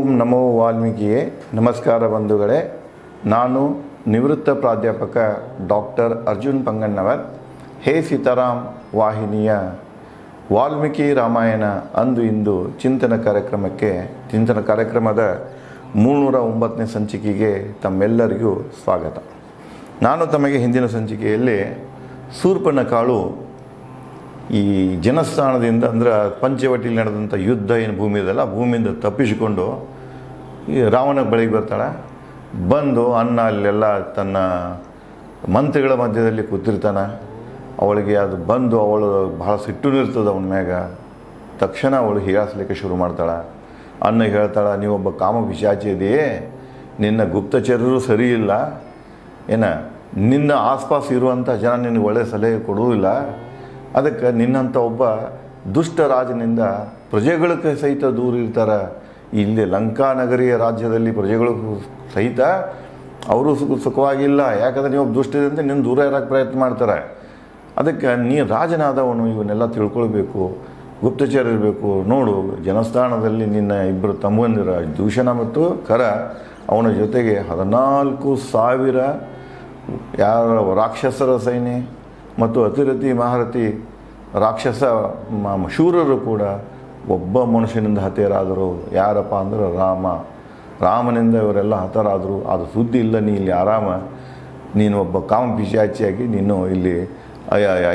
ಓಂ ನಮೋ ವಾಲ್ಮೀಕಿಯೇ. ನಮಸ್ಕಾರ ಬಂಧುಗಳೇ. ನಾನು ನಿವೃತ್ತ ಪ್ರಾಧ್ಯಾಪಕ ಡಾಕ್ಟರ್ ಅರ್ಜುನ್ ಪಂಗಣ್ಣವರ್. ಹೇ ಸೀತಾರಾಮ್ ವಾಹಿನಿಯ ವಾಲ್ಮೀಕಿ ರಾಮಾಯಣ ಅಂದು ಇಂದು ಚಿಂತನ ಕಾರ್ಯಕ್ರಮದ 309ನೇ ಸಂಚಿಕೆಗೆ ತಮ್ಮೆಲ್ಲರಿಗೂ ಸ್ವಾಗತ. ನಾನು ತಮಗೆ ಹಿಂದಿನ ಸಂಚಿಕೆಯಲ್ಲಿ ಶೂರ್ಪನಖಾಳು ಈ ಜನಸ್ಥಾನದಿಂದ ಅಂದರೆ ಪಂಚವಟಿಯಲ್ಲಿ ನಡೆದಂಥ ಯುದ್ಧ ಏನು ಭೂಮಿ ಇದೆಲ್ಲ, ಭೂಮಿಯಿಂದ ತಪ್ಪಿಸಿಕೊಂಡು ಈ ರಾವಣ ಬಳಿಗೆ ಬರ್ತಾಳೆ. ಬಂದು ಅನ್ನ ಅಲ್ಲೆಲ್ಲ ತನ್ನ ಮಂತ್ರಿಗಳ ಮಧ್ಯದಲ್ಲಿ ಕೂತಿರ್ತಾನೆ. ಅವಳಿಗೆ ಅದು ಬಂದು ಅವಳು ಬಹಳ ಸಿಟ್ಟು ಇರ್ತದೆ ಅವನ ಮ್ಯಾಗ. ತಕ್ಷಣ ಅವಳು ಹೀಯಾಸ್ಲಿಕ್ಕೆ ಶುರು ಮಾಡ್ತಾಳೆ. ಅನ್ನ ಹೇಳ್ತಾಳೆ, ನೀವೊಬ್ಬ ಕಾಮ ಪಿಶಾಚಿ ಇದೆಯೇ, ನಿನ್ನ ಗುಪ್ತಚರರು ಸರಿ ಇಲ್ಲ, ನಿನ್ನ ಆಸ್ಪಾಸ್ ಇರುವಂಥ ಜನ ನಿನಗೆ ಒಳ್ಳೆಯ ಸಲಹೆ ಕೊಡುವುದಿಲ್ಲ. ಅದಕ್ಕೆ ನಿನ್ನಂಥ ಒಬ್ಬ ದುಷ್ಟ ರಾಜನಿಂದ ಪ್ರಜೆಗಳ ಸಹಿತ ದೂರ ಇರ್ತಾರೆ. ಇಲ್ಲಿ ಲಂಕಾ ನಗರಿಯ ರಾಜ್ಯದಲ್ಲಿ ಪ್ರಜೆಗಳು ಸಹಿತ ಅವರು ಸುಖವಾಗಿಲ್ಲ. ಯಾಕಂದರೆ ನೀವು ದುಷ್ಟದಿಂದ ನಿನ್ನ ದೂರ ಇರೋಕ್ಕೆ ಪ್ರಯತ್ನ ಮಾಡ್ತಾರೆ. ಅದಕ್ಕೆ ನೀ ರಾಜನಾದವನು ಇವನ್ನೆಲ್ಲ ತಿಳ್ಕೊಳ್ಬೇಕು, ಗುಪ್ತಚರ ಇರಬೇಕು. ನೋಡು, ಜನಸ್ಥಾನದಲ್ಲಿ ನಿನ್ನ ಇಬ್ಬರು ತಮ್ಮಂದಿರ ದೂಷಣ ಮತ್ತು ಕರ, ಅವನ ಜೊತೆಗೆ 14,000 ರಾಕ್ಷಸರ ಸೈನ್ಯ ಮತ್ತು ಅತಿರಥಿ ಮಹಾರಥಿ ರಾಕ್ಷಸ ಶೂರರು ಕೂಡ ಒಬ್ಬ ಮನುಷ್ಯನಿಂದ ಹತರಾದರು. ಯಾರಪ್ಪ ಅಂದ್ರೆ ರಾಮನಿಂದ ಇವರೆಲ್ಲ ಹತರಾದರು. ಅದು ಸುದ್ದಿ ಇಲ್ಲ. ನೀ ಇಲ್ಲಿ ಆರಾಮ, ನೀನು ಒಬ್ಬ ಕಾಮ ಪಿಶಾಚಿಯಾಗಿ ನೀನು ಇಲ್ಲಿ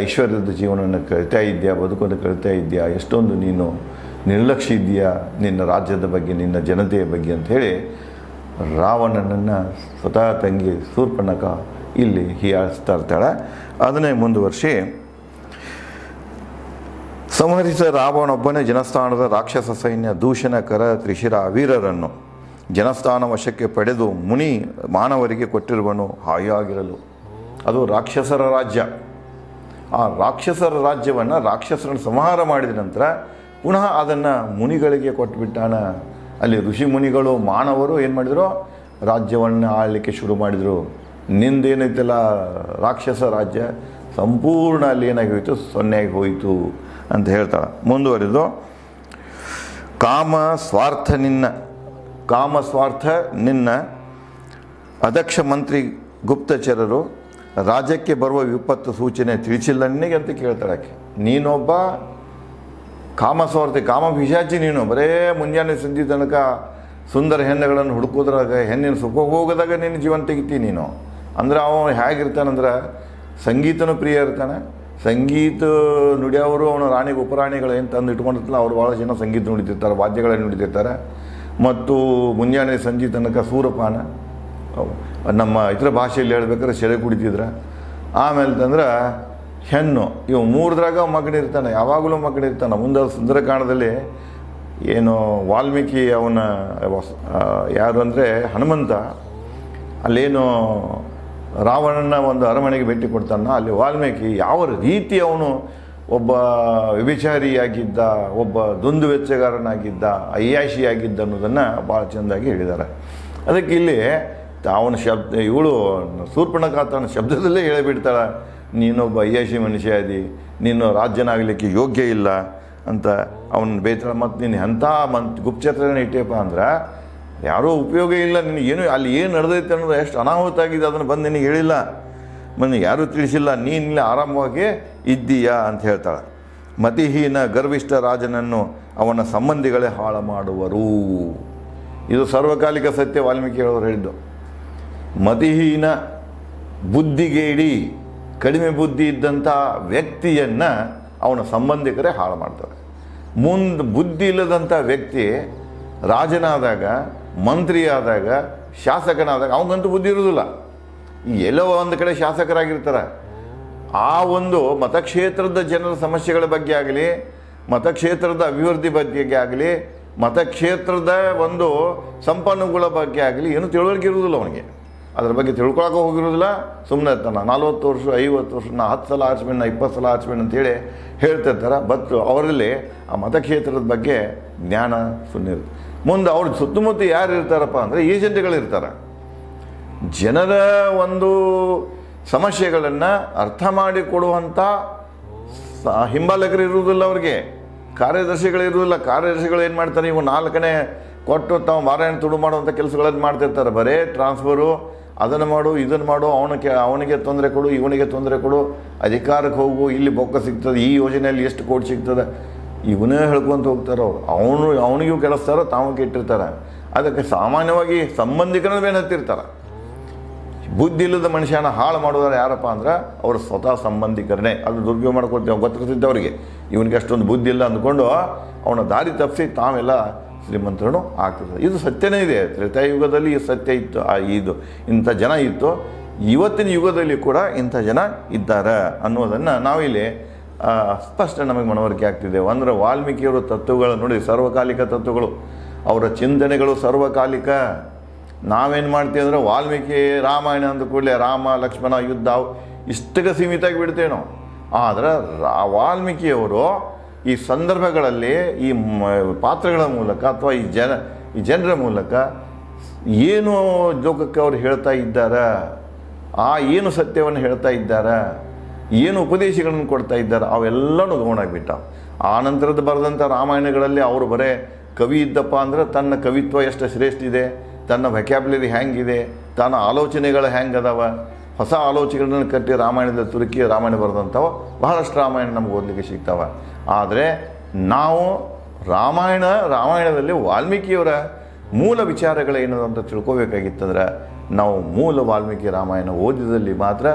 ಐಶ್ವರ್ಯದ ಜೀವನವನ್ನು ಕಳಿತಾ ಇದೆಯಾ, ಬದುಕನ್ನು ಕಳಿತಾ ಇದೆಯಾ, ಎಷ್ಟೊಂದು ನೀನು ನಿರ್ಲಕ್ಷ್ಯ ಇದೆಯಾ ನಿನ್ನ ರಾಜ್ಯದ ಬಗ್ಗೆ, ನಿನ್ನ ಜನತೆಯ ಬಗ್ಗೆ ಅಂಥೇಳಿ ರಾವಣನನ್ನು ಸ್ವತಃ ತಂಗಿ ಶೂರ್ಪನಖ ಇಲ್ಲಿ ಹೀಯಾಳಿಸ್ತಾ ಇರ್ತಾಳೆ. ಅದನ್ನೇ ಮುಂದುವರಿಸಿ, ಸಂಹರಿಸ ರಾವಣೊಬ್ಬನೇ ಜನಸ್ಥಾನದ ರಾಕ್ಷಸ ಸೈನ್ಯ ದೂಷಣ ಕರ ತ್ರಿಶಿರ ವೀರರನ್ನು ಜನಸ್ಥಾನ ವಶಕ್ಕೆ ಪಡೆದು ಮುನಿ ಮಾನವರಿಗೆ ಕೊಟ್ಟಿರುವನು ಹಾಯಾಗಿರಲು. ಅದು ರಾಕ್ಷಸರ ರಾಜ್ಯ. ಆ ರಾಕ್ಷಸರ ರಾಜ್ಯವನ್ನು ರಾಕ್ಷಸರನ್ನು ಸಂಹಾರ ಮಾಡಿದ ನಂತರ ಪುನಃ ಅದನ್ನು ಮುನಿಗಳಿಗೆ ಕೊಟ್ಟುಬಿಟ್ಟಾನ. ಅಲ್ಲಿ ಋಷಿ ಮುನಿಗಳು ಮಾನವರು ಏನು ಮಾಡಿದರು, ರಾಜ್ಯವನ್ನು ಆಳಲಿಕ್ಕೆ ಶುರು ಮಾಡಿದರು. ನಿಂದೇನೈತಲ್ಲ ರಾಕ್ಷಸ ರಾಜ್ಯ ಸಂಪೂರ್ಣ ಅಲ್ಲಿ ಏನಾಗಿ ಸೊನ್ನೆಯಾಗಿ ಹೋಯಿತು ಅಂತ ಹೇಳ್ತಾಳೆ. ಮುಂದುವರಿದು, ಕಾಮ ಸ್ವಾರ್ಥ ನಿನ್ನ ಅದಕ್ಷ ಮಂತ್ರಿ ಗುಪ್ತಚರರು ರಾಜ್ಯಕ್ಕೆ ಬರುವ ವಿಪತ್ತು ಸೂಚನೆ ತಿಳಿಸಿಲ್ಲ ನಿನಗೆ ಅಂತ ಕೇಳ್ತಾಳೆ ಆಕೆ. ನೀನೊಬ್ಬ ಕಾಮಸ್ವಾರ್ಥಿ, ಕಾಮ ಪಿಶಾಚಿ. ನೀನು ಬರೇ ಮುಂಜಾನೆ ಸಂಜೆ ತನಕ ಸುಂದರ ಹೆಣ್ಣುಗಳನ್ನು ಹುಡುಕೋದ್ರಾಗ, ಹೆಣ್ಣಿನ ಸುಖ ಹೋಗೋದಾಗ ನಿನ್ನ ಜೀವನ ತೆಗಿತಿ ನೀನು. ಅಂದ್ರೆ ಅವನು ಹೇಗಿರ್ತಾನಂದ್ರೆ ಸಂಗೀತನೂ ಪ್ರಿಯ ಇರ್ತಾನೆ. ಸಂಗೀತ ನುಡಿಯೋರು ಅವನು ರಾಣಿಗೆ ಉಪರಾಣಿಗಳು ಏನು ತಂದು ಇಟ್ಕೊಂಡಿರ್ತಾನೆ. ಅವ್ರು ಭಾಳ ಜನ ಸಂಗೀತ ನುಡಿತಿರ್ತಾರೆ, ವಾದ್ಯಗಳನ್ನು ನುಡಿತಿರ್ತಾರೆ. ಮತ್ತು ಮುಂಜಾನೆ ಸಂಜೆ ತನಕ ಸೂರಪಾನ, ನಮ್ಮ ಇತರ ಭಾಷೆಯಲ್ಲಿ ಹೇಳ್ಬೇಕಾದ್ರೆ ಸೆರೆ ಕುಡಿತಿದ್ರೆ. ಆಮೇಲೆ ತಂದ್ರೆ ಹೆಣ್ಣು, ಇವು ಮೂರದ್ರಾಗ ಮಗನಿರ್ತಾನೆ, ಯಾವಾಗಲೂ ಮಗನಿರ್ತಾನೆ. ಮುಂದೆ ಸುಂದರಕಾಂಡದಲ್ಲಿ ಏನು ವಾಲ್ಮೀಕಿ ಅವನ ಯಾರು ಅಂದರೆ ಹನುಮಂತ ಅಲ್ಲೇನು ರಾವಣನ ಒಂದು ಅರಮನೆಗೆ ಭೇಟಿ ಕೊಡ್ತಾನ. ಅಲ್ಲಿ ವಾಲ್ಮೀಕಿ ಯಾವ ರೀತಿ ಅವನು ಒಬ್ಬ ವ್ಯಭಿಚಾರಿಯಾಗಿದ್ದ, ಒಬ್ಬ ದುಂದುವೆಚ್ಚಗಾರನಾಗಿದ್ದ, ಅಯ್ಯಾಶಿಯಾಗಿದ್ದ ಅನ್ನೋದನ್ನು ಭಾಳ ಚೆಂದಾಗಿ ಹೇಳಿದ್ದಾರೆ. ಅದಕ್ಕೆ ಇಲ್ಲಿ ಅವನ ಇವಳು ಶೂರ್ಪನಖ ತನ್ನ ಶಬ್ದದಲ್ಲೇ ಹೇಳಿಬಿಡ್ತಾಳೆ, ನೀನೊಬ್ಬ ಅಯ್ಯಾಶಿ ಮನುಷ್ಯ ಅದಿ, ನೀನು ರಾಜ್ಯನಾಗಲಿಕ್ಕೆ ಯೋಗ್ಯ ಇಲ್ಲ ಅಂತ ಅವನ ಬೇತಾಳೆ. ಮತ್ತು ನೀನು ಎಂಥ ಗುಪ್ತಚರನ ಇಟ್ಟೇಪ್ಪ ಅಂದ್ರೆ ಯಾರೂ ಉಪಯೋಗ ಇಲ್ಲ, ನಿನಗೇನು ಅಲ್ಲಿ ಏನು ನಡೆದೈತೆ ಅನ್ನೋದು ಎಷ್ಟು ಅನಾಹುತ ಆಗಿದೆ ಅದನ್ನು ಬಂದು ನಿನಗೆ ಹೇಳಿಲ್ಲ, ಯಾರೂ ತಿಳಿಸಿಲ್ಲ, ನೀನಿಲ್ಲ ಆರಾಮವಾಗಿ ಇದ್ದೀಯಾ ಅಂತ ಹೇಳ್ತಾಳೆ. ಮತಿಹೀನ ಗರ್ವಿಷ್ಠ ರಾಜನನ್ನು ಅವನ ಸಂಬಂಧಿಗಳೇ ಹಾಳು ಮಾಡುವರು. ಇದು ಸರ್ವಕಾಲಿಕ ಸತ್ಯ. ವಾಲ್ಮೀಕಿ ಅವರು ಹೇಳಿದ್ದು, ಮತಿಹೀನ ಬುದ್ಧಿಗೇಡಿ ಕಡಿಮೆ ಬುದ್ಧಿ ಇದ್ದಂಥ ವ್ಯಕ್ತಿಯನ್ನು ಅವನ ಸಂಬಂಧಿಕರೇ ಹಾಳು ಮಾಡ್ತಾರೆ. ಬುದ್ಧಿ ಇಲ್ಲದಂಥ ವ್ಯಕ್ತಿ ರಾಜನಾದಾಗ, ಮಂತ್ರಿಯಾದಾಗ, ಶಾಸಕನಾದಾಗ ಅವನಿಗಂತೂ ಬುದ್ಧಿ ಇರೋದಿಲ್ಲ. ಎಲ್ಲೋ ಒಂದು ಕಡೆ ಶಾಸಕರಾಗಿರ್ತಾರೆ. ಆ ಒಂದು ಮತಕ್ಷೇತ್ರದ ಜನರ ಸಮಸ್ಯೆಗಳ ಬಗ್ಗೆ ಆಗಲಿ, ಮತಕ್ಷೇತ್ರದ ಅಭಿವೃದ್ಧಿ ಬಗ್ಗೆ ಆಗಲಿ, ಮತಕ್ಷೇತ್ರದ ಒಂದು ಸಂಪನ್ಮೂಲ ಬಗ್ಗೆ ಆಗಲಿ ಏನು ತಿಳುವಳಿಕೆ ಇರೋದಿಲ್ಲ ಅವನಿಗೆ. ಅದ್ರ ಬಗ್ಗೆ ತಿಳ್ಕೊಳಕ್ಕೆ ಹೋಗಿರೋದಿಲ್ಲ. ಸುಮ್ಮನೆ ಇರ್ತಾನೆ. 40 ವರ್ಷ 50 ವರ್ಷ ನಾ 10 ಸಲ ಆರಿಸ್ಬೇಡ, ನಾ 20 ಸಲ ಆರಿಸ್ಬೇಡ ಅಂತೇಳಿ ಹೇಳ್ತಿರ್ತಾರೆ. ಬಟ್ ಅವರಲ್ಲಿ ಆ ಮತಕ್ಷೇತ್ರದ ಬಗ್ಗೆ ಜ್ಞಾನ ಸುಮ್ಮನೆ. ಮುಂದೆ ಅವ್ರ ಸುತ್ತಮುತ್ತ ಯಾರು ಇರ್ತಾರಪ್ಪ ಅಂದರೆ ಏಜೆಂಟ್ಗಳಿರ್ತಾರೆ. ಜನರ ಒಂದು ಸಮಸ್ಯೆಗಳನ್ನು ಅರ್ಥ ಮಾಡಿಕೊಡುವಂಥ ಹಿಂಬಾಲಕರು ಇರುವುದಿಲ್ಲ ಅವ್ರಿಗೆ. ಕಾರ್ಯದರ್ಶಿಗಳಿರುವುದಿಲ್ಲ. ಕಾರ್ಯದರ್ಶಿಗಳು ಏನು ಮಾಡ್ತಾರೆ, ಇವು 4ನೇ ಕೊಟ್ಟು ತಾವು ಮಾರಾಯಣ ತುಡು ಮಾಡುವಂಥ ಕೆಲಸಗಳನ್ನು ಮಾಡ್ತಿರ್ತಾರೆ. ಬರೇ ಟ್ರಾನ್ಸ್ಫರು, ಅದನ್ನು ಮಾಡು, ಇದನ್ನು ಮಾಡು, ಅವನಿಗೆ ತೊಂದರೆ ಕೊಡು, ಇವನಿಗೆ ತೊಂದರೆ ಕೊಡು, ಅಧಿಕಾರಕ್ಕೆ ಹೋಗು, ಇಲ್ಲಿ ಬೊಕ್ಕ ಸಿಗ್ತದೆ, ಈ ಯೋಜನೆಯಲ್ಲಿ ಎಷ್ಟು ಕೋಟಿ ಸಿಗ್ತದೆ, ಇವನೇ ಹೇಳ್ಕೊಂತ ಹೋಗ್ತಾರೆ. ಅವನಿಗೂ ಕೆಲಸ್ತಾರೋ ತಾವು ಕೆಟ್ಟಿರ್ತಾರೆ. ಅದಕ್ಕೆ ಸಾಮಾನ್ಯವಾಗಿ ಸಂಬಂಧಿಕರನ್ನ ಬೇನ್ ಹತ್ತಿರ್ತಾರೆ. ಬುದ್ಧಿ ಇಲ್ಲದ ಮನುಷ್ಯನ ಹಾಳು ಮಾಡೋದಾರೆ ಯಾರಪ್ಪ ಅಂದ್ರೆ ಅವರು ಸ್ವತಃ ಸಂಬಂಧಿಕರನ್ನೇ. ಅದು ದುರ್ವ್ಯವ ಮಾಡ್ಕೊಳ್ತೀವಿ, ಗೊತ್ತಿರ್ತಿದ್ದವರಿಗೆ ಇವನಿಗೆ ಅಷ್ಟೊಂದು ಬುದ್ಧಿ ಇಲ್ಲ ಅಂದ್ಕೊಂಡು ಅವನ ದಾರಿ ತಪ್ಪಿಸಿ ತಾವೆಲ್ಲ ಶ್ರೀಮಂತರನ್ನು ಆಗ್ತದೆ. ಇದು ಸತ್ಯನೇ ಇದೆ. ತ್ರೇತಾಯುಗದಲ್ಲಿ ಈ ಸತ್ಯ ಇತ್ತು, ಇದು ಇಂಥ ಜನ ಇತ್ತು. ಇವತ್ತಿನ ಯುಗದಲ್ಲಿ ಕೂಡ ಇಂಥ ಜನ ಇದ್ದಾರೆ ಅನ್ನೋದನ್ನು ನಾವಿಲ್ಲಿ ಸ್ಪಷ್ಟ ನಮಗೆ ಮನವರಿಕೆ ಆಗ್ತಿದ್ದೇವೆ. ಅಂದರೆ ವಾಲ್ಮೀಕಿಯವರ ತತ್ವಗಳು ನೋಡಿ, ಸರ್ವಕಾಲಿಕ ತತ್ವಗಳು, ಅವರ ಚಿಂತನೆಗಳು ಸರ್ವಕಾಲಿಕ. ನಾವೇನು ಮಾಡ್ತೀವಿ ಅಂದರೆ ವಾಲ್ಮೀಕಿ ರಾಮಾಯಣ ಅಂದ ಕೂಡಲೇ ರಾಮ ಲಕ್ಷ್ಮಣ ಯುದ್ಧ ಇಷ್ಟಕ್ಕೆ ಸೀಮಿತವಾಗಿ ಬಿಡ್ತೇವೆ ನಾವು. ಆದರೆ ವಾಲ್ಮೀಕಿಯವರು ಈ ಸಂದರ್ಭಗಳಲ್ಲಿ ಈ ಪಾತ್ರಗಳ ಮೂಲಕ ಅಥವಾ ಈ ಜನರ ಮೂಲಕ ಏನು ಲೋಕಕ್ಕೆ ಅವರು ಹೇಳ್ತಾ ಇದ್ದಾರೆ, ಏನು ಸತ್ಯವನ್ನು ಹೇಳ್ತಾ ಇದ್ದಾರೆ, ಏನು ಉಪದೇಶಗಳನ್ನು ಕೊಡ್ತಾ ಇದ್ದಾರೆ, ಅವೆಲ್ಲನೂ ಗಮನಾಗ್ಬಿಟ್ಟ. ಆ ನಂತರದ ಬರೆದಂಥ ರಾಮಾಯಣಗಳಲ್ಲಿ ಅವರು ಬರೇ ಕವಿ ಇದ್ದಪ್ಪ ಅಂದರೆ ತನ್ನ ಕವಿತ್ವ ಎಷ್ಟು ಶ್ರೇಷ್ಠ ಇದೆ, ತನ್ನ ವ್ಯಕ್ಯಾಬ್ಯುಲರಿ ಹೆಂಗಿದೆ, ತನ್ನ ಆಲೋಚನೆಗಳು ಹೆಂಗೆ ಅದಾವ, ಹೊಸ ಆಲೋಚನೆಗಳನ್ನು ಕಟ್ಟಿ ರಾಮಾಯಣದ ತುರುಕಿ ರಾಮಾಯಣ ಬರೆದಂಥವು ಬಹಳಷ್ಟು ರಾಮಾಯಣ ನಮ್ಗೆ ಓದಲಿಕ್ಕೆ ಸಿಗ್ತಾವೆ. ಆದರೆ ನಾವು ರಾಮಾಯಣದಲ್ಲಿ ವಾಲ್ಮೀಕಿಯವರ ಮೂಲ ವಿಚಾರಗಳೇನು ಅಂತ ತಿಳ್ಕೋಬೇಕಾಗಿತ್ತಂದ್ರೆ ನಾವು ಮೂಲ ವಾಲ್ಮೀಕಿ ರಾಮಾಯಣ ಓದಿದಲ್ಲಿ ಮಾತ್ರ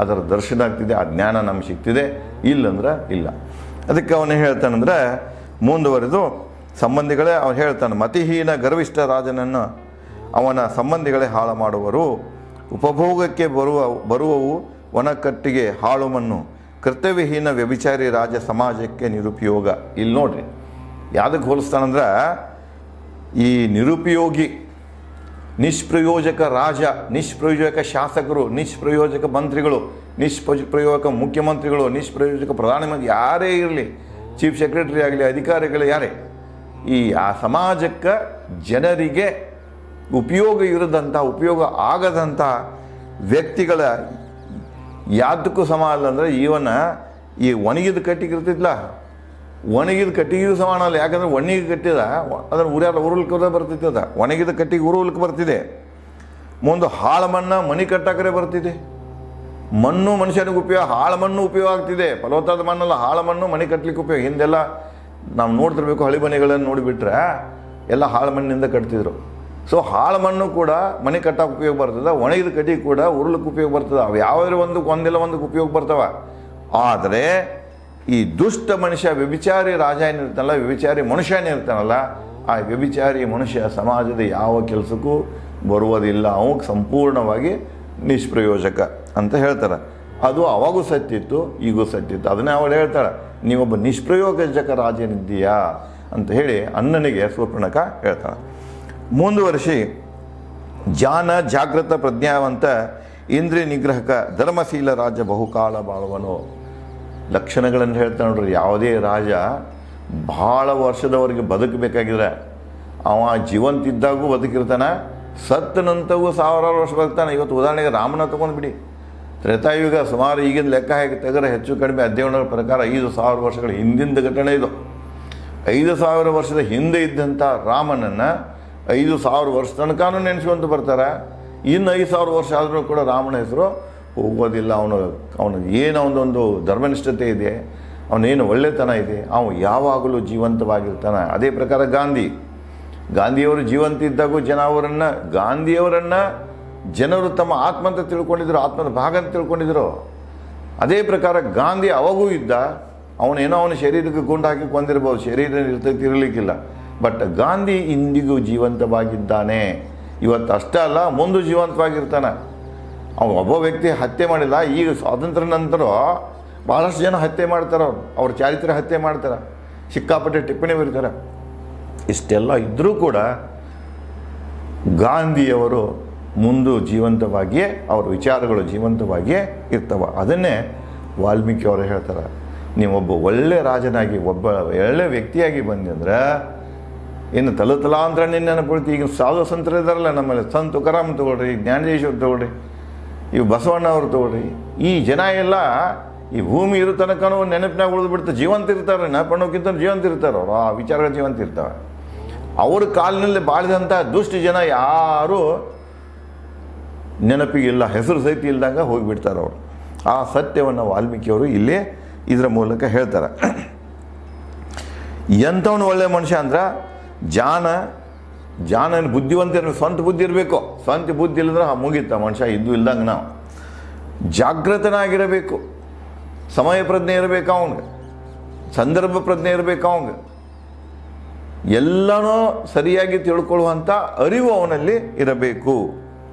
ಅದರ ದರ್ಶನ ಆಗ್ತಿದೆ, ಆ ಜ್ಞಾನ ನಮ್ಗೆ ಸಿಗ್ತಿದೆ. ಇಲ್ಲಂದ್ರೆ ಇಲ್ಲ. ಅದಕ್ಕೆ ಅವನು ಹೇಳ್ತಾನಂದ್ರೆ ಮುಂದುವರೆದು ಸಂಬಂಧಿಗಳೇ ಅವನು ಹೇಳ್ತಾನೆ, ಮತಿಹೀನ ಗರ್ವಿಷ್ಠ ರಾಜನನ್ನು ಅವನ ಸಂಬಂಧಿಗಳೇ ಹಾಳು ಮಾಡುವರು, ಉಪಭೋಗಕ್ಕೆ ಬರುವವು ಒಣಕಟ್ಟಿಗೆ ಹಾಳು ಮಣ್ಣು, ಕರ್ತವ್ಯಹೀನ ವ್ಯಭಿಚಾರಿ ರಾಜ ಸಮಾಜಕ್ಕೆ ನಿರುಪಯೋಗ. ಇಲ್ಲಿ ನೋಡ್ರಿ ಯಾವುದಕ್ಕೆ ಹೋಲಿಸ್ತಾನಂದ್ರೆ ಈ ನಿರುಪಯೋಗಿ, ನಿಷ್ಪ್ರಯೋಜಕ ರಾಜ, ನಿಷ್ಪ್ರಯೋಜಕ ಶಾಸಕರು, ನಿಷ್ಪ್ರಯೋಜಕ ಮಂತ್ರಿಗಳು, ನಿಷ್ಪ್ರಯೋಜಕ ಮುಖ್ಯಮಂತ್ರಿಗಳು, ನಿಷ್ಪ್ರಯೋಜಕ ಪ್ರಧಾನಮಂತ್ರಿ ಯಾರೇ ಇರಲಿ, ಚೀಫ್ ಸೆಕ್ರೆಟರಿ ಆಗಲಿ, ಅಧಿಕಾರಿಗಳು ಯಾರೇ, ಆ ಸಮಾಜಕ್ಕೆ ಜನರಿಗೆ ಉಪಯೋಗ ಇರದಂಥ, ಉಪಯೋಗ ಆಗದಂಥ ವ್ಯಕ್ತಿಗಳ ಯಾವುದಕ್ಕೂ ಸಮ ಅಲ್ಲ. ಅಂದರೆ ಇವನ ಈ ಒಣಗಿದ ಕಟ್ಟಿಗೆ ಇರ್ತಿದ್ಲ, ಒಣಗಿದ ಕಟ್ಟಿಗೆಗೂ ಸಮಾನ ಅಲ್ಲ. ಯಾಕಂದರೆ ಒಣಗಿದ ಕಟ್ಟಿದ ಅದನ್ನು ಉರುಳ್ಕೋದ ಬರ್ತಿತ್ತದ, ಒಣಗಿದ ಕಟ್ಟಿಗೆ ಉರುಳ್ಕೆ ಬರ್ತಿದೆ. ಮುಂದೆ ಹಾಳು ಮಣ್ಣು ಮನೆ ಕಟ್ಟಕ್ಕರೆ ಬರ್ತಿದೆ. ಮಣ್ಣು ಮನುಷ್ಯನಿಗೆ ಉಪಯೋಗ, ಹಾಳು ಮಣ್ಣು ಉಪಯೋಗ ಆಗ್ತಿದೆ. ಫಲವತ್ತಾದ ಮಣ್ಣಲ್ಲ, ಹಾಳು ಮಣ್ಣು ಮನೆ ಕಟ್ಟಲಿಕ್ಕೆ ಉಪಯೋಗ. ಹಿಂದೆಲ್ಲ ನಾವು ನೋಡ್ತಿರ್ಬೇಕು, ಹಳಿ ಮನೆಗಳನ್ನು ನೋಡಿಬಿಟ್ರೆ ಎಲ್ಲ ಹಾಳು ಮಣ್ಣಿನಿಂದ ಕಟ್ತಿದ್ರು. ಸೊ ಹಾಳು ಮಣ್ಣು ಕೂಡ ಮನೆ ಕಟ್ಟಕ್ಕೆ ಉಪಯೋಗ ಬರ್ತದೆ, ಒಣಗಿದ ಕಟ್ಟಿಗೆ ಕೂಡ ಉರುಳಕ್ಕೆ ಉಪಯೋಗ ಬರ್ತದೆ. ಅವು ಯಾವುದೇ ಒಂದಿಲ್ಲ ಒಂದಕ್ಕೆ ಉಪಯೋಗ ಬರ್ತವೆ. ಆದರೆ ಈ ದುಷ್ಟ ಮನುಷ್ಯ, ವ್ಯಭಿಚಾರಿ ರಾಜ ಏನಿರ್ತಾನಲ್ಲ, ವ್ಯಭಿಚಾರಿ ಮನುಷ್ಯ ಏನಿರ್ತಾನಲ್ಲ, ಆ ವ್ಯಭಿಚಾರಿ ಮನುಷ್ಯ ಸಮಾಜದ ಯಾವ ಕೆಲಸಕ್ಕೂ ಬರುವುದಿಲ್ಲ. ಅವಾಗ ಸಂಪೂರ್ಣವಾಗಿ ನಿಷ್ಪ್ರಯೋಜಕ ಅಂತ ಹೇಳ್ತಾರೆ. ಅದು ಅವಾಗೂ ಸತ್ತಿತ್ತು, ಈಗೂ ಸತ್ತಿತ್ತು. ಅದನ್ನೇ ಅವಳು ಹೇಳ್ತಾಳೆ, ನೀವೊಬ್ಬ ನಿಷ್ಪ್ರಯೋಜಕ ರಾಜನಿದ್ದೀಯಾ ಅಂತ ಹೇಳಿ ಅಣ್ಣನಿಗೆ ಶೂರ್ಪಣಖ ಹೇಳ್ತಾಳೆ. ಮುಂದುವರಿಸಿ, ಜಾನ ಜಾಗೃತ ಪ್ರಜ್ಞಾವಂತ ಇಂದ್ರಿಯ ನಿಗ್ರಹಕ ಧರ್ಮಶೀಲ ರಾಜ ಬಹುಕಾಲ ಬಾಳುವನು. ಲಕ್ಷಣಗಳನ್ನು ಹೇಳ್ತಾ ನೋಡ್ರಿ. ಯಾವುದೇ ರಾಜ ಭಾಳ ವರ್ಷದವರೆಗೆ ಬದುಕಬೇಕಾಗಿದ್ರೆ ಅವ ಜೀವಂತಿದ್ದಾಗೂ ಬದುಕಿರ್ತಾನೆ, ಸತ್ತ ನಂತರವೂ ಸಾವಿರಾರು ವರ್ಷ ಬದುಕ್ತಾನೆ. ಇವತ್ತು ಉದಾಹರಣೆಗೆ ರಾಮನ ತೊಗೊಂಡ್ಬಿಡಿ. ತ್ರೇತಾಯುಗ ಸುಮಾರು ಈಗಿನ ಲೆಕ್ಕ ಹೇಗೆ ತೆಗೆದ್ರೆ ಹೆಚ್ಚು ಕಡಿಮೆ ಅಧ್ಯಯನಗಳ ಪ್ರಕಾರ 5,000 ವರ್ಷಗಳ ಹಿಂದಿನ ಘಟನೆ ಇದು. 5,000 ವರ್ಷದ ಹಿಂದೆ ಇದ್ದಂಥ ರಾಮನನ್ನು 5,000 ವರ್ಷ ತನಕನೂ ನೆನೆಸುವಂತ ಬರ್ತಾರೆ. ಇನ್ನು 5,000 ವರ್ಷ ಆದರೂ ಕೂಡ ರಾಮನ ಹೆಸರು ಹೋಗೋದಿಲ್ಲ. ಅವನಿಗೆ ಏನು ಅವನದೊಂದು ಧರ್ಮನಿಷ್ಠತೆ ಇದೆ, ಅವನೇನು ಒಳ್ಳೆತನ ಇದೆ, ಅವನು ಯಾವಾಗಲೂ ಜೀವಂತವಾಗಿರ್ತಾನೆ. ಅದೇ ಪ್ರಕಾರ ಗಾಂಧಿಯವರು ಜೀವಂತ ಇದ್ದಾಗೂ ಗಾಂಧಿಯವರನ್ನು ಜನರು ತಮ್ಮ ಆತ್ಮ ಅಂತ ತಿಳ್ಕೊಂಡಿದ್ರು, ಆತ್ಮದ ಭಾಗ ಅಂತ ತಿಳ್ಕೊಂಡಿದ್ರು. ಅದೇ ಪ್ರಕಾರ ಗಾಂಧಿ ಅವಾಗೂ ಇದ್ದ. ಅವನ ಶರೀರಕ್ಕೆ ಗುಂಡು ಹಾಕಿ ಕೊಂದಿರ್ಬೋದು, ಶರೀರ ಇರಲಿಕ್ಕಿಲ್ಲ. ಬಟ್ ಗಾಂಧಿ ಇಂದಿಗೂ ಜೀವಂತವಾಗಿದ್ದಾನೆ. ಇವತ್ತು ಅಷ್ಟೇ ಅಲ್ಲ, ಮುಂದೆ ಜೀವಂತವಾಗಿರ್ತಾನೆ. ಅವನು ಒಬ್ಬ ವ್ಯಕ್ತಿ ಹತ್ಯೆ ಮಾಡಿಲ್ಲ. ಈಗ ಸ್ವಾತಂತ್ರ್ಯ ನಂತರ ಭಾಳಷ್ಟು ಜನ ಹತ್ಯೆ ಮಾಡ್ತಾರೆ, ಅವ್ರ ಚಾರಿತ್ರ್ಯ ಹತ್ಯೆ ಮಾಡ್ತಾರೆ, ಸಿಕ್ಕಾಪಟ್ಟೆ ಟಿಪ್ಪಣಿ ಬರೀತಾರೆ. ಇಷ್ಟೆಲ್ಲ ಇದ್ದರೂ ಕೂಡ ಗಾಂಧಿಯವರು ಮುಂದೆ ಜೀವಂತವಾಗಿಯೇ, ಅವರ ವಿಚಾರಗಳು ಜೀವಂತವಾಗಿಯೇ ಇರ್ತವೆ. ಅದನ್ನೇ ವಾಲ್ಮೀಕಿ ಅವರು ಹೇಳ್ತಾರೆ, ನೀವೊಬ್ಬ ಒಳ್ಳೆ ರಾಜನಾಗಿ, ಒಬ್ಬ ಒಳ್ಳೆ ವ್ಯಕ್ತಿಯಾಗಿ ಬಂದಂದ್ರೆ ಇನ್ನು ತಲಾಂತರ ನಿನ್ನ ನೆನಪುಳ್ತಿ. ಈಗ ಸಾಧು ಸಂತರು ಇದ್ದಾರಲ್ಲ ನಮ್ಮಲ್ಲಿ, ಸಂತ ತುಕಾರಾಮ್ ತಗೊಳ್ರಿ, ಜ್ಞಾನೇಶ್ವರ್ ತಗೊಳ್ರಿ, ಇವು ಬಸವಣ್ಣ ಅವರು ತಗೊಳ್ರಿ. ಈ ಜನ ಎಲ್ಲ ಈ ಭೂಮಿ ಇರೋ ತನಕನೂ ನೆನಪಿನಾಗ ಉಳಿದು ಬಿಡ್ತಾರೆ. ಜೀವಂತ ಇರ್ತಾರೆ, ನೆನಪಣ್ಣೋಕ್ಕಿಂತ ಜೀವಂತ ಇರ್ತಾರೆ. ಅವರು ಆ ವಿಚಾರಗಳು ಜೀವಂತ ಇರ್ತವೆ. ಅವ್ರ ಕಾಲಿನಲ್ಲಿ ಬಾಳಿದಂಥ ದುಷ್ಟ ಜನ ಯಾರೂ ನೆನಪಿಗಿಲ್ಲ, ಹೆಸರು ಸಹಿತ ಇಲ್ದಂಗೆ ಹೋಗಿಬಿಡ್ತಾರೆ ಅವರು. ಆ ಸತ್ಯವನ್ನು ವಾಲ್ಮೀಕಿಯವರು ಇಲ್ಲಿ ಇದರ ಮೂಲಕ ಹೇಳ್ತಾರೆ. ಎಂಥವನು ಒಳ್ಳೆ ಮನುಷ್ಯ ಅಂದ್ರೆ ಜಾನ ಬುದ್ಧಿವಂತ ಇರಬೇಕು, ಸ್ವಂತ ಬುದ್ಧಿ ಇರಬೇಕು. ಸ್ವಂತ ಬುದ್ಧಿ ಇಲ್ಲದ್ರೆ ಮುಗೀತ ಮನುಷ್ಯ ಇದ್ದು ಇಲ್ದಂಗೆ. ನಾವು ಜಾಗೃತನಾಗಿರಬೇಕು, ಸಮಯ ಪ್ರಜ್ಞೆ ಇರಬೇಕು ಅವನಿಗೆ, ಸಂದರ್ಭ ಪ್ರಜ್ಞೆ ಇರಬೇಕು ಅವನಿಗೆ, ಎಲ್ಲನೂ ಸರಿಯಾಗಿ ತಿಳ್ಕೊಳ್ಳುವಂಥ ಅರಿವು ಅವನಲ್ಲಿ ಇರಬೇಕು,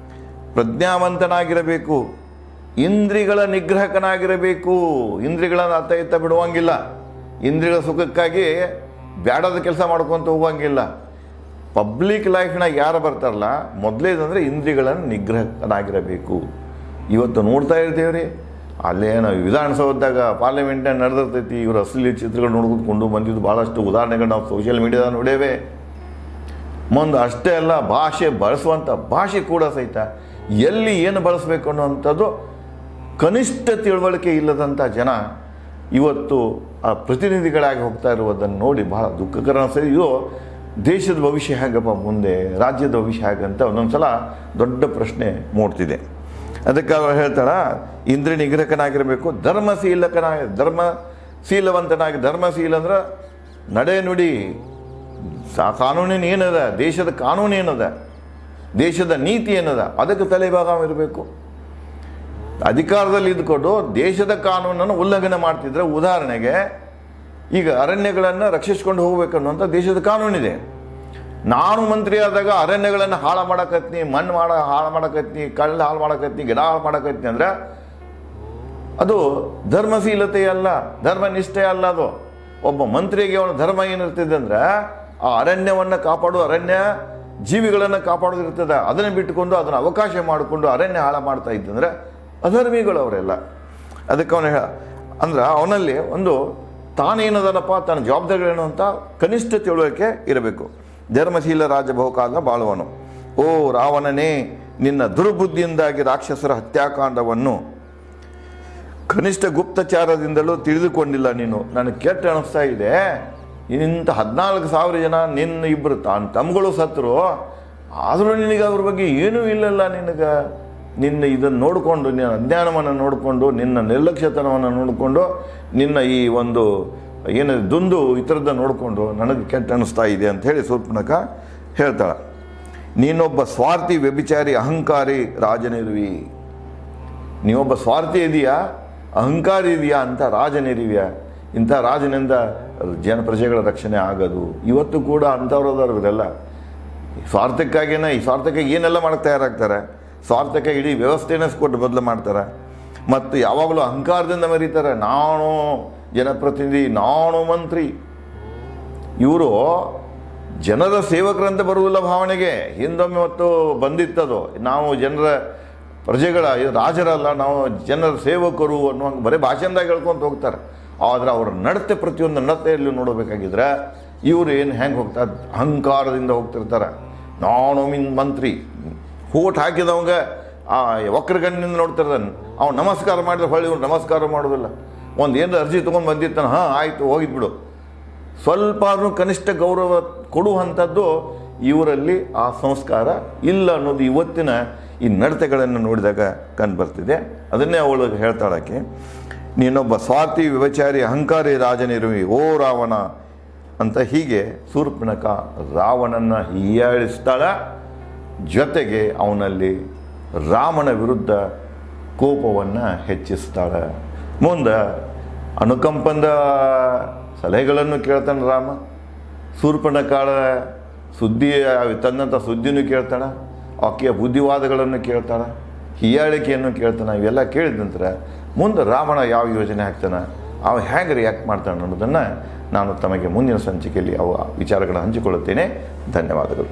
ಪ್ರಜ್ಞಾವಂತನಾಗಿರಬೇಕು, ಇಂದ್ರಿಯಗಳ ನಿಗ್ರಹಕನಾಗಿರಬೇಕು. ಇಂದ್ರಿಯಗಳನ್ನು ಅತ್ತ ಇತ್ತ ಬಿಡುವಂಗಿಲ್ಲ, ಇಂದ್ರಿಯಗಳ ಸುಖಕ್ಕಾಗಿ ಬ್ಯಾಡದ ಕೆಲಸ ಮಾಡ್ಕೊತ ಹೋಗುವಂಗಿಲ್ಲ. ಪಬ್ಲಿಕ್ ಲೈಫ್ನಾಗ ಯಾರು ಬರ್ತಾರಲ್ಲ, ಮೊದಲೇದಂದರೆ ಇಂದ್ರಿಯಗಳನ್ನು ನಿಗ್ರಹಕನಾಗಿರಬೇಕು. ಇವತ್ತು ನೋಡ್ತಾ ಇರ್ತೀವ್ರಿ, ಅಲ್ಲೇನು ವಿಧಾನಸೌಧದಾಗ ಪಾರ್ಲಿಮೆಂಟ್ನಾಗ ನಡೆದಿರ್ತೈತಿ, ಇವರು ಅಸಲಿ ಚಿತ್ರಗಳು ನೋಡ್ಕೊಂಡು ಬಂದಿದ್ದು ಭಾಳಷ್ಟು ಉದಾಹರಣೆಗಳು ನಾವು ಸೋಷಿಯಲ್ ಮೀಡಿಯಾದಾಗ ನೋಡೇವೆ. ಮುಂದೆ ಅಷ್ಟೇ ಅಲ್ಲ, ಭಾಷೆ ಬಳಸುವಂಥ ಭಾಷೆ ಕೂಡ ಸಹಿತ ಎಲ್ಲಿ ಏನು ಬಳಸಬೇಕು ಅನ್ನುವಂಥದ್ದು ಕನಿಷ್ಠ ತಿಳುವಳಿಕೆ ಇಲ್ಲದಂಥ ಜನ ಇವತ್ತು ಆ ಪ್ರತಿನಿಧಿಗಳಾಗಿ ಹೋಗ್ತಾ ಇರುವುದನ್ನು ನೋಡಿ ಬಹಳ ದುಃಖಕರ ಅನಿಸ್ತದೆ. ಇದು ದೇಶದ ಭವಿಷ್ಯ ಹೇಗಪ್ಪ ಮುಂದೆ, ರಾಜ್ಯದ ಭವಿಷ್ಯ ಹೇಗಂತ ಒಂದೊಂದು ಸಲ ದೊಡ್ಡ ಪ್ರಶ್ನೆ ಮೂಡ್ತಿದೆ. ಅದಕ್ಕೆ ಅವ್ರು ಹೇಳ್ತಾರ, ಇಂದ್ರಿಯ ನಿಗ್ರಹಕನಾಗಿರಬೇಕು, ಧರ್ಮಶೀಲವಂತನಾಗಿ. ಧರ್ಮಶೀಲ ಅಂದ್ರೆ ನಡೆ ನುಡಿ, ಕಾನೂನಿನ ಏನದ, ದೇಶದ ಕಾನೂನು ಏನದ, ದೇಶದ ನೀತಿ ಏನದ, ಅದಕ್ಕೆ ತಲೆಭಾಗ ಇರಬೇಕು. ಅಧಿಕಾರದಲ್ಲಿ ಇದ್ಕೊಂಡು ದೇಶದ ಕಾನೂನನ್ನು ಉಲ್ಲಂಘನೆ ಮಾಡ್ತಿದ್ರೆ, ಉದಾಹರಣೆಗೆ ಈಗ ಅರಣ್ಯಗಳನ್ನು ರಕ್ಷಿಸ್ಕೊಂಡು ಹೋಗ್ಬೇಕನ್ನುವಂಥ ದೇಶದ ಕಾನೂನಿದೆ. ನಾನು ಮಂತ್ರಿ ಆದಾಗ ಅರಣ್ಯಗಳನ್ನು ಹಾಳು ಮಾಡಕತ್ನಿ, ಮಣ್ಣು ಹಾಳು ಮಾಡಕತ್ನಿ, ಕಳ್ಳ ಹಾಳು ಮಾಡಕತ್ನಿ, ಗಿಡ ಹಾಳು ಮಾಡಕತ್ನಿ ಅಂದ್ರೆ ಅದು ಧರ್ಮಶೀಲತೆ ಅಲ್ಲ, ಧರ್ಮನಿಷ್ಠೆ ಅಲ್ಲ. ಅದು ಒಬ್ಬ ಮಂತ್ರಿಗೆ ಅವನ ಧರ್ಮ ಏನಿರ್ತದೆ ಅಂದ್ರೆ ಆ ಅರಣ್ಯವನ್ನು ಕಾಪಾಡೋ, ಅರಣ್ಯ ಜೀವಿಗಳನ್ನು ಕಾಪಾಡೋದಿರ್ತದೆ. ಅದನ್ನು ಬಿಟ್ಟುಕೊಂಡು ಅದನ್ನು ಅವಕಾಶ ಮಾಡಿಕೊಂಡು ಅರಣ್ಯ ಹಾಳು ಮಾಡ್ತಾ ಇದ್ದಂದ್ರೆ ಅಧರ್ಮಿಗಳು ಅವರೆಲ್ಲ. ಅದಕ್ಕೆ ಅವನು ಅಂದ್ರೆ ಅವನಲ್ಲಿ ಒಂದು ತಾನೇನದನಪ್ಪ, ತನ್ನ ಜವಾಬ್ದಾರಿಗಳೇನು ಅಂತ ಕನಿಷ್ಠ ತಿಳುವಳಿಕೆ ಇರಬೇಕು. ಧರ್ಮಶೀಲ ರಾಜ ಬಹುಕಾಲ ಬಾಳುವನು. ಓ ರಾವಣನೇ, ನಿನ್ನ ದುರ್ಬುದ್ಧಿಯಿಂದಾಗಿ ರಾಕ್ಷಸರ ಹತ್ಯಾಕಾಂಡವನ್ನು ಕನಿಷ್ಠ ಗುಪ್ತಚಾರದಿಂದಲೂ ತಿಳಿದುಕೊಂಡಿಲ್ಲ ನೀನು. ನನಗೆ ಕೆಟ್ಟ ಅನಿಸ್ತಾ ಇದೆ, ಇಂಥ 14,000 ಜನ ನಿನ್ನ ಇಬ್ಬರು ತಮ್ಮಗಳು ಸತ್ತರು, ಆದರೂ ನಿನಗೆ ಅವ್ರ ಬಗ್ಗೆ ಏನೂ ಇಲ್ಲಲ್ಲ. ನಿನ್ನ ಇದನ್ನು ನೋಡಿಕೊಂಡು, ನಿನ್ನ ಅಜ್ಞಾನವನ್ನು ನೋಡಿಕೊಂಡು, ನಿನ್ನ ನಿರ್ಲಕ್ಷ್ಯತನವನ್ನು ನೋಡಿಕೊಂಡು, ನಿನ್ನ ಈ ಒಂದು ಏನು ದುಂದು ಈ ಥರದ್ದು ನೋಡಿಕೊಂಡು ನನಗೆ ಕೆಟ್ಟ ಅನ್ನಿಸ್ತಾ ಇದೆ ಅಂತ ಹೇಳಿ ಶೂರ್ಪಣಖ ಹೇಳ್ತಾಳೆ. ನೀನೊಬ್ಬ ಸ್ವಾರ್ಥಿ, ವ್ಯಭಿಚಾರಿ, ಅಹಂಕಾರಿ ರಾಜನಿರುವಿ. ನೀವೊಬ್ಬ ಸ್ವಾರ್ಥಿ ಇದೆಯಾ, ಅಹಂಕಾರಿ ಇದೆಯಾ ಅಂತ ರಾಜನಿರುವಿಯಾ. ಇಂಥ ರಾಜನಿಂದ ಪ್ರಜೆಗಳ ರಕ್ಷಣೆ ಆಗೋದು. ಇವತ್ತು ಕೂಡ ಅಂಥವ್ರದವ್ರು ಇವರೆಲ್ಲ ಸ್ವಾರ್ಥಕ್ಕಾಗಿಯೇ, ಈ ಸ್ವಾರ್ಥಕ್ಕಾಗಿ ಏನೆಲ್ಲ ಮಾಡಕ್ಕೆ ತಯಾರಾಗ್ತಾರೆ. ಸ್ವಾರ್ಥಕ್ಕೆ ಇಡೀ ವ್ಯವಸ್ಥೆನೇ ಕೊಟ್ಟು ಬದಲು ಮಾಡ್ತಾರೆ. ಮತ್ತು ಯಾವಾಗಲೂ ಅಹಂಕಾರದಿಂದ ಮೆರೀತಾರೆ. ನಾನು ಜನಪ್ರತಿನಿಧಿ, ನಾನು ಮಂತ್ರಿ. ಇವರು ಜನರ ಸೇವಕರಂತೆ ಬರುವುದಿಲ್ಲ ಭಾವನೆಗೆ. ಹಿಂದೊಮ್ಮೆ ಹೊತ್ತು ಬಂದಿತ್ತದು, ನಾವು ಜನರ ಪ್ರಜೆಗಳ ರಾಜರಲ್ಲ, ನಾವು ಜನರ ಸೇವಕರು ಅನ್ನುವ ಬರೀ ಭಾಷಣದಾಗ ಹೇಳ್ಕೊಂತ ಹೋಗ್ತಾರೆ. ಆದರೆ ಅವರ ನಡತೆ, ಪ್ರತಿಯೊಂದು ನಡತೆಯಲ್ಲಿ ನೋಡಬೇಕಾಗಿದ್ರೆ ಇವರು ಏನು ಹೆಂಗೆ ಹೋಗ್ತಾರೆ, ಅಹಂಕಾರದಿಂದ ಹೋಗ್ತಿರ್ತಾರೆ. ನಾನು ಮಂತ್ರಿ, ಹೋಟ್ ಹಾಕಿದವಂಗ ಆ ವಕ್ರಗಣ್ಣಿಂದ ನೋಡ್ತಿರ್ತಾನೆ. ಅವ್ನು ನಮಸ್ಕಾರ ಮಾಡಿದ್ರೆ ಹೊಳ್ಳಿ ಇವ್ರು ನಮಸ್ಕಾರ ಮಾಡೋದಿಲ್ಲ. ಒಂದು ಏನಾರ ಅರ್ಜಿ ತೊಗೊಂಡು ಬಂದಿರ್ತಾನೆ, ಹಾಂ ಆಯಿತು ಹೋಗಿದ್ಬಿಡು. ಸ್ವಲ್ಪ ಕನಿಷ್ಠ ಗೌರವ ಕೊಡುವಂಥದ್ದು ಇವರಲ್ಲಿ ಆ ಸಂಸ್ಕಾರ ಇಲ್ಲ ಅನ್ನೋದು ಇವತ್ತಿನ ಈ ನಡತೆಗಳನ್ನು ನೋಡಿದಾಗ ಕಂಡು ಬರ್ತಿದೆ. ಅದನ್ನೇ ಅವಳು ಹೇಳ್ತಾಳಕ್ಕೆ, ನೀನೊಬ್ಬ ಸ್ವಾರ್ಥಿ, ವ್ಯಭಿಚಾರಿ, ಅಹಂಕಾರಿ ರಾಜನಿರುವಿ ಓ ರಾವಣ ಅಂತ. ಹೀಗೆ ಶೂರ್ಪಣಖ ರಾವಣನ ಹೀಯಾಳಿಸ್ತಾಳ. ಜೊತೆಗೆ ಅವನಲ್ಲಿ ರಾಮನ ವಿರುದ್ಧ ಕೋಪವನ್ನು ಹೆಚ್ಚಿಸ್ತಾಳೆ. ಮುಂದೆ ಅನುಕಂಪದ ಸಲಹೆಗಳನ್ನು ಕೇಳ್ತಾನೆ ರಾಮ. ಶೂರ್ಪಣಖಳ ಸುದ್ದಿ, ತನ್ನಂಥ ಸುದ್ದಿನೂ ಕೇಳ್ತಾಳೆ, ಆಕೆಯ ಬುದ್ಧಿವಾದಗಳನ್ನು ಕೇಳ್ತಾಳೆ, ಹೀಯಾಳಿಕೆಯನ್ನು ಕೇಳ್ತಾನೆ. ಇವೆಲ್ಲ ಕೇಳಿದ ನಂತರ ಮುಂದೆ ರಾವಣ ಯಾವ ಯೋಜನೆ ಹಾಕ್ತಾನೆ, ಅವ ಹೇಗೆ ರಿಯಾಕ್ಟ್ ಮಾಡ್ತಾನೆ ಅನ್ನೋದನ್ನು ನಾನು ತಮಗೆ ಮುಂದಿನ ಸಂಚಿಕೆಯಲ್ಲಿ ಅವ ವಿಚಾರಗಳನ್ನು ಹಂಚಿಕೊಳ್ಳುತ್ತೇನೆ. ಧನ್ಯವಾದಗಳು.